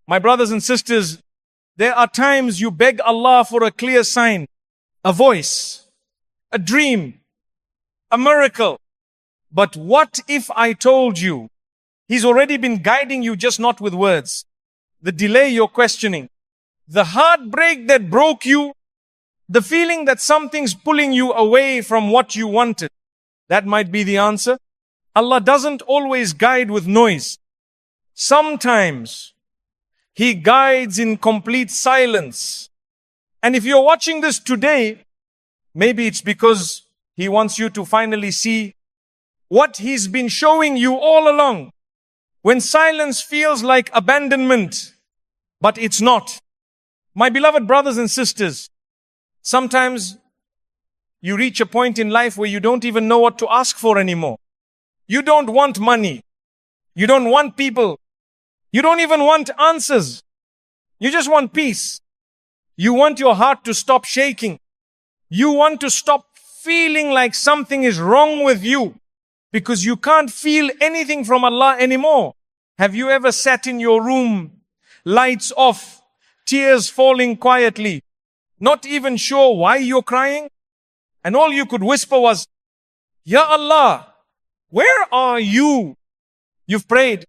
My brothers and sisters, there are times you beg Allah for a clear sign, a voice, a dream, a miracle. But what if I told you He's already been guiding you, just not with words? The delay you're questioning, the heartbreak that broke you, the feeling that something's pulling you away from what you wanted, that might be the answer. Allah doesn't always guide with noise. Sometimes He guides in complete silence. And if you're watching this today, maybe it's because He wants you to finally see what He's been showing you all along. When silence feels like abandonment, but it's not. My beloved brothers and sisters, sometimes you reach a point in life where you don't even know what to ask for anymore. You don't want money. You don't want people. You don't even want answers. You just want peace. You want your heart to stop shaking. You want to stop feeling like something is wrong with you because you can't feel anything from Allah anymore. Have you ever sat in your room, lights off, tears falling quietly, not even sure why you're crying? And all you could whisper was, Ya Allah, where are you? You've prayed.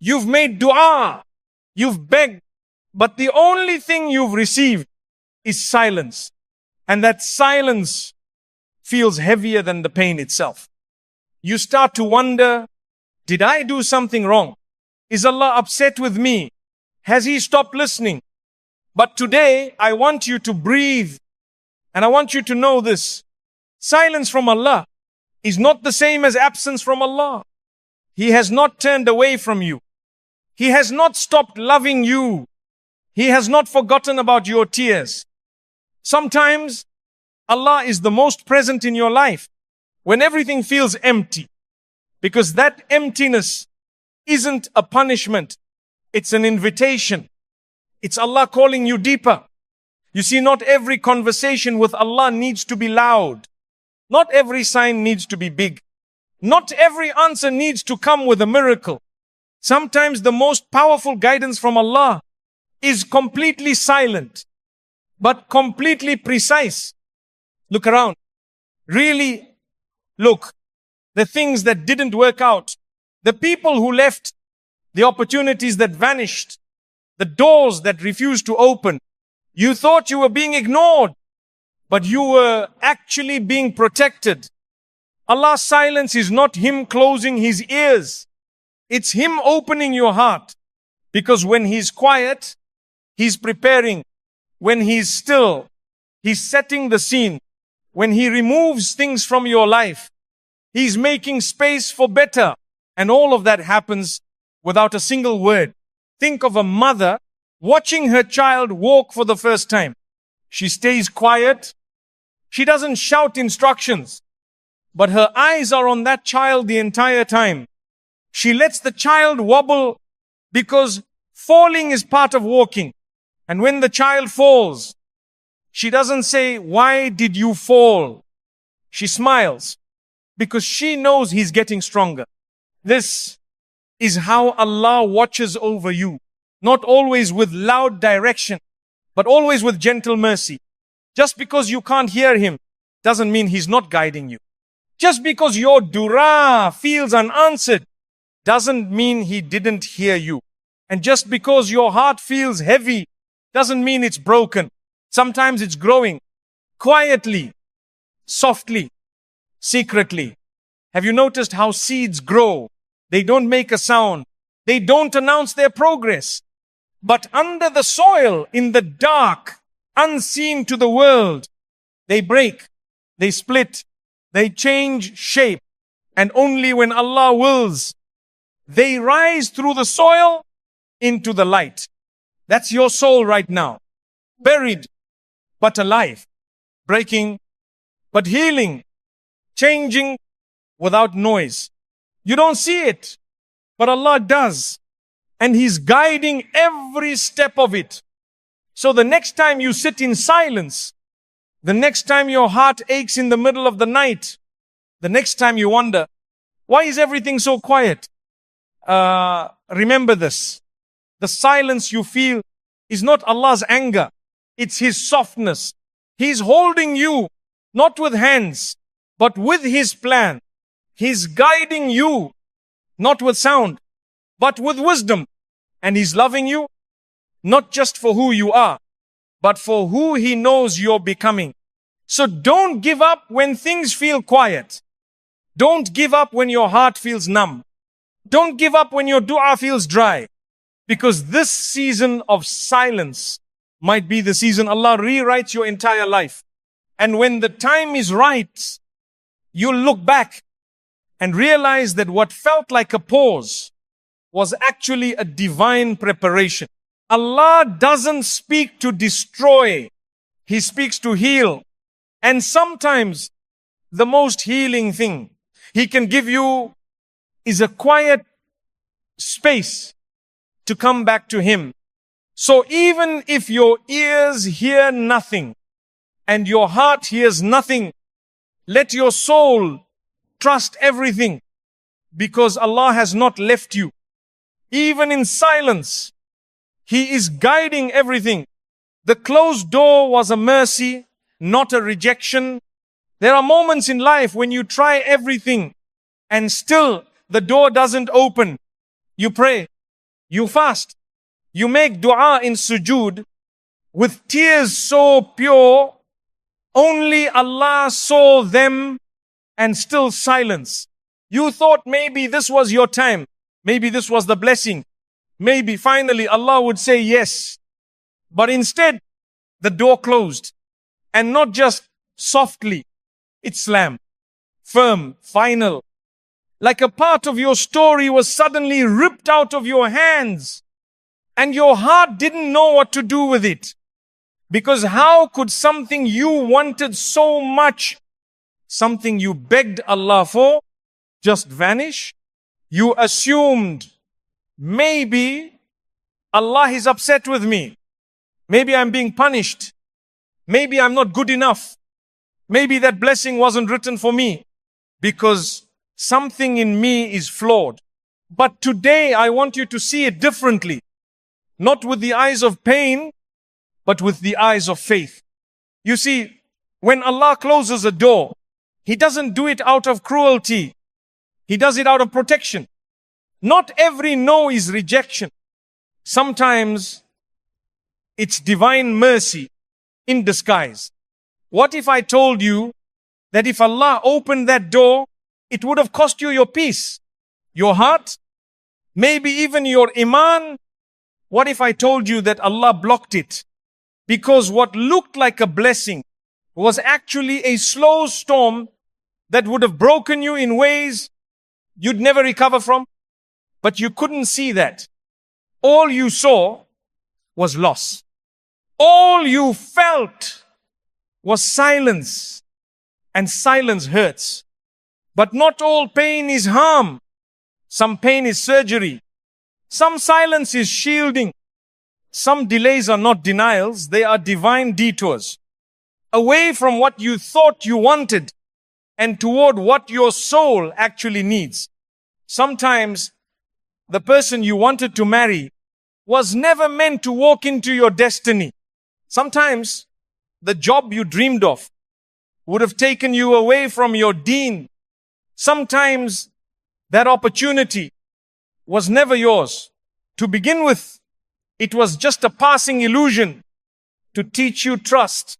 You've made dua. You've begged. But the only thing you've received is silence. And that silence feels heavier than the pain itself. You start to wonder, did I do something wrong? Is Allah upset with me? Has He stopped listening? But today, I want you to breathe. And I want you to know this. Silence from Allah is not the same as absence from Allah. He has not turned away from you. He has not stopped loving you. He has not forgotten about your tears. Sometimes Allah is the most present in your life when everything feels empty, because that emptiness isn't a punishment. It's an invitation. It's Allah calling you deeper. You see, not every conversation with Allah needs to be loud. Not every sign needs to be big. Not every answer needs to come with a miracle. Sometimes the most powerful guidance from Allah is completely silent, but completely precise. Look around. Really look. The things that didn't work out, the people who left, the opportunities that vanished, the doors that refused to open. You thought you were being ignored, but you were actually being protected. Allah's silence is not Him closing His ears. It's Him opening your heart. Because when He's quiet, He's preparing. When He's still, He's setting the scene. When He removes things from your life, He's making space for better. And all of that happens without a single word. Think of a mother watching her child walk for the first time. She stays quiet. She doesn't shout instructions, but her eyes are on that child the entire time. She lets the child wobble because falling is part of walking. And when the child falls, she doesn't say, "Why did you fall?" She smiles because she knows he's getting stronger. This is how Allah watches over you. Not always with loud direction, but always with gentle mercy. Just because you can't hear Him doesn't mean He's not guiding you. Just because your dua feels unanswered doesn't mean He didn't hear you. And just because your heart feels heavy doesn't mean it's broken. Sometimes it's growing quietly, softly, secretly. Have you noticed how seeds grow? They don't make a sound. They don't announce their progress. But under the soil, in the dark, unseen to the world, they break, they split, they change shape. And only when Allah wills, they rise through the soil into the light. That's your soul right now. Buried, but alive. Breaking, but healing. Changing without noise. You don't see it, but Allah does. And He's guiding every step of it. So the next time you sit in silence, the next time your heart aches in the middle of the night, the next time you wonder, why is everything so quiet? Remember this. The silence you feel is not Allah's anger. It's His softness. He's holding you, not with hands, but with His plan. He's guiding you, not with sound, but with wisdom. And He's loving you, not just for who you are, but for who He knows you're becoming. So don't give up when things feel quiet. Don't give up when your heart feels numb. Don't give up when your dua feels dry. Because this season of silence might be the season Allah rewrites your entire life. And when the time is right, you'll look back and realize that what felt like a pause was actually a divine preparation. Allah doesn't speak to destroy. He speaks to heal. And sometimes the most healing thing He can give you is a quiet space to come back to Him. So even if your ears hear nothing and your heart hears nothing, let your soul trust everything, because Allah has not left you. Even in silence, He is guiding everything. The closed door was a mercy, not a rejection. There are moments in life when you try everything and still the door doesn't open. You pray, you fast, you make dua in sujood with tears so pure, only Allah saw them, and still silence. You thought maybe this was your time, maybe this was the blessing, maybe finally Allah would say yes. But instead, the door closed, and not just softly, it slammed, firm, final. Like a part of your story was suddenly ripped out of your hands, and your heart didn't know what to do with it. Because how could something you wanted so much, something you begged Allah for, just vanish? You assumed, maybe Allah is upset with me. Maybe I'm being punished. Maybe I'm not good enough. Maybe that blessing wasn't written for me because something in me is flawed. But today I want you to see it differently. Not with the eyes of pain, but with the eyes of faith. You see, when Allah closes a door, He doesn't do it out of cruelty. He does it out of protection. Not every no is rejection. Sometimes it's divine mercy in disguise. What if I told you that if Allah opened that door, it would have cost you your peace, your heart, maybe even your iman? What if I told you that Allah blocked it? Because what looked like a blessing was actually a slow storm that would have broken you in ways you'd never recover from. But you couldn't see that. All you saw was loss. All you felt was silence. And silence hurts. But not all pain is harm. Some pain is surgery. Some silence is shielding. Some delays are not denials, they are divine detours. Away from what you thought you wanted and toward what your soul actually needs. Sometimes the person you wanted to marry was never meant to walk into your destiny. Sometimes the job you dreamed of would have taken you away from your Deen. Sometimes that opportunity was never yours. To begin with, it was just a passing illusion to teach you trust.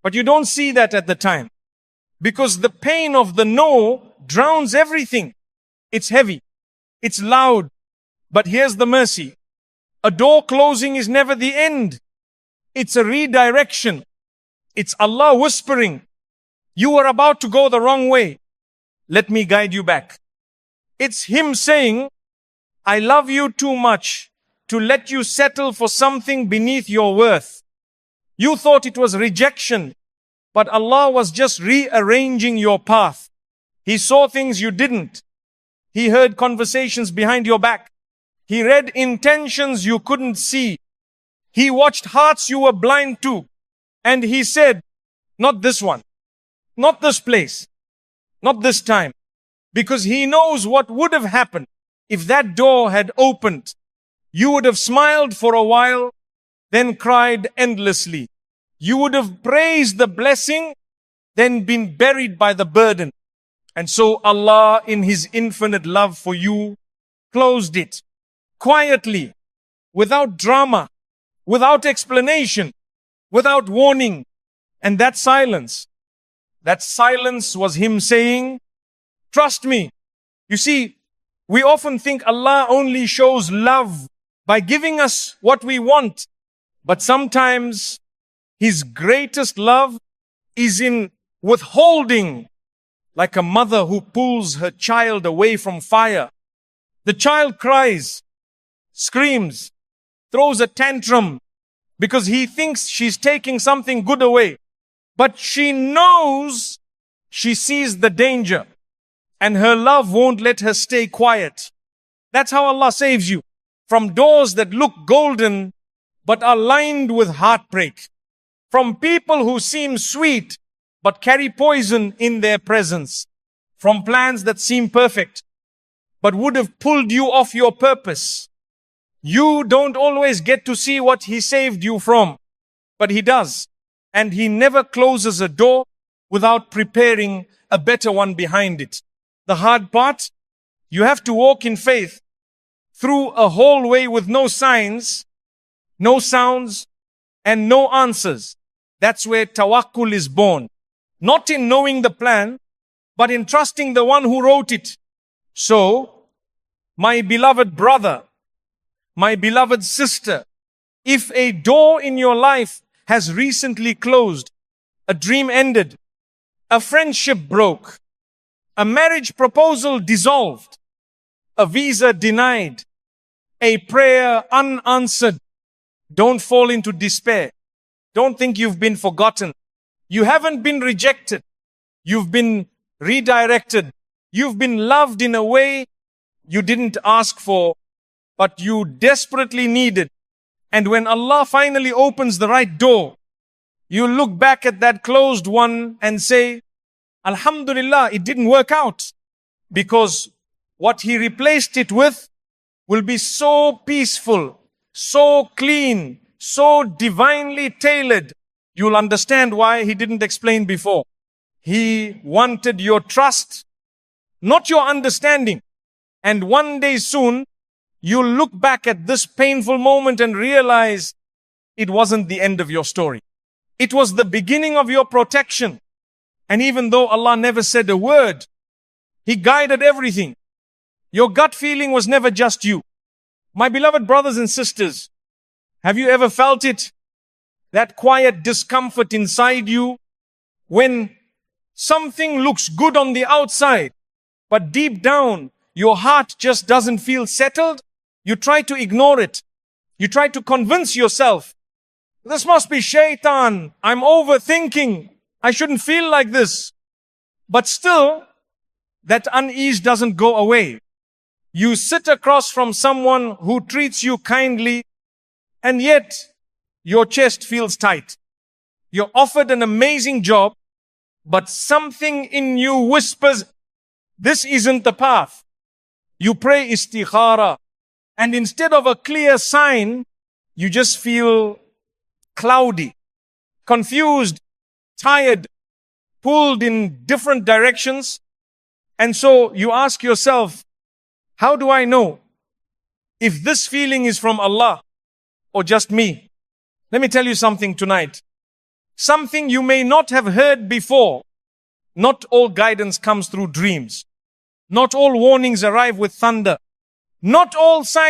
But you don't see that at the time. Because the pain of the no drowns everything. It's heavy. It's loud. But here's the mercy. A door closing is never the end. It's a redirection. It's Allah whispering, you are about to go the wrong way. Let me guide you back. It's Him saying, I love you too much to let you settle for something beneath your worth. You thought it was rejection, but Allah was just rearranging your path. He saw things you didn't. He heard conversations behind your back. He read intentions you couldn't see. He watched hearts you were blind to. And He said, not this one, not this place, not this time. Because He knows what would have happened if that door had opened. You would have smiled for a while, then cried endlessly. You would have praised the blessing, then been buried by the burden. And so Allah, in His infinite love for you, closed it quietly, without drama, without explanation, without warning. And that silence was Him saying, trust me. You see, we often think Allah only shows love by giving us what we want. But sometimes His greatest love is in withholding, like a mother who pulls her child away from fire. The child cries, screams, throws a tantrum because he thinks she's taking something good away. But she knows, she sees the danger, and her love won't let her stay quiet. That's how Allah saves you from doors that look golden but are lined with heartbreak. From people who seem sweet but carry poison in their presence. From plans that seem perfect but would have pulled you off your purpose. You don't always get to see what He saved you from, but He does. And He never closes a door without preparing a better one behind it. The hard part, you have to walk in faith through a hallway with no signs, no sounds, and no answers. That's where Tawakkul is born. Not in knowing the plan, but in trusting the one who wrote it. So, my beloved brother, my beloved sister, if a door in your life has recently closed, a dream ended, a friendship broke, a marriage proposal dissolved, a visa denied, a prayer unanswered, don't fall into despair. Don't think you've been forgotten. You haven't been rejected. You've been redirected. You've been loved in a way you didn't ask for, but you desperately needed. And when Allah finally opens the right door, you look back at that closed one and say, Alhamdulillah, it didn't work out. Because what He replaced it with will be so peaceful, so clean, so divinely tailored. You'll understand why He didn't explain before. He wanted your trust, not your understanding. And one day soon, you'll look back at this painful moment and realize it wasn't the end of your story. It was the beginning of your protection. And even though Allah never said a word, He guided everything. Your gut feeling was never just you. My beloved brothers and sisters, have you ever felt it? That quiet discomfort inside you when something looks good on the outside, but deep down, your heart just doesn't feel settled? You try to ignore it. You try to convince yourself, this must be shaitan. I'm overthinking. I shouldn't feel like this. But still, that unease doesn't go away. You sit across from someone who treats you kindly, and yet your chest feels tight. You're offered an amazing job, but something in you whispers, this isn't the path. You pray istikhara, and instead of a clear sign, you just feel cloudy, confused, tired, pulled in different directions. And so you ask yourself, how do I know if this feeling is from Allah or just me? Let me tell you something tonight. Something you may not have heard before. Not all guidance comes through dreams. Not all warnings arrive with thunder. Not all signs